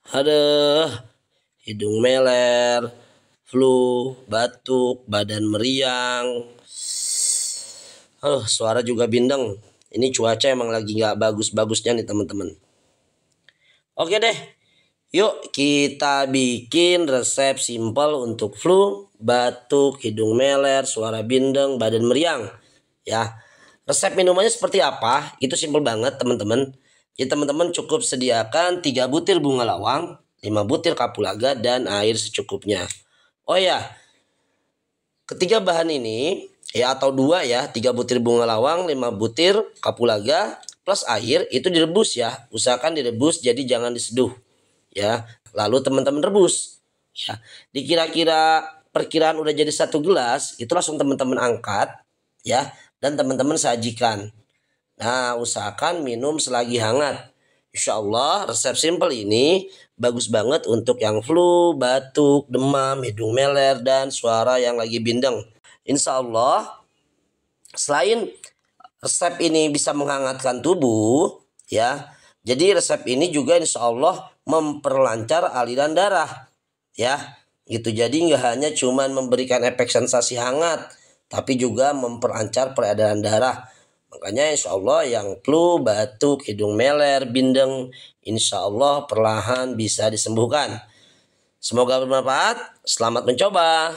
Aduh, hidung meler, flu, batuk, badan meriang. Suara juga bindeng. Ini cuaca emang lagi nggak bagus-bagusnya nih teman-teman. Oke deh, yuk kita bikin resep simpel untuk flu, batuk, hidung meler, suara bindeng, badan meriang. Ya, resep minumannya seperti apa? Itu simpel banget teman-teman. Jadi teman-teman cukup sediakan 3 butir bunga lawang, 5 butir kapulaga, dan air secukupnya. Oh ya, ketiga bahan ini ya atau dua ya, 3 butir bunga lawang, 5 butir kapulaga plus air itu direbus ya. Usahakan direbus, jadi jangan diseduh ya. Lalu teman-teman rebus ya. Dikira-kira perkiraan udah jadi 1 gelas, itu langsung teman-teman angkat ya, dan teman-teman sajikan. Nah, usahakan minum selagi hangat. Insya Allah resep simple ini bagus banget untuk yang flu, batuk, demam, hidung meler, dan suara yang lagi bindeng. Insya Allah selain resep ini bisa menghangatkan tubuh ya, jadi resep ini juga insya Allah memperlancar aliran darah ya gitu. Jadi nggak hanya cuman memberikan efek sensasi hangat, tapi juga memperlancar peredaran darah. Makanya insya Allah yang flu, batuk, hidung meler, bindeng, insya Allah perlahan bisa disembuhkan. Semoga bermanfaat. Selamat mencoba.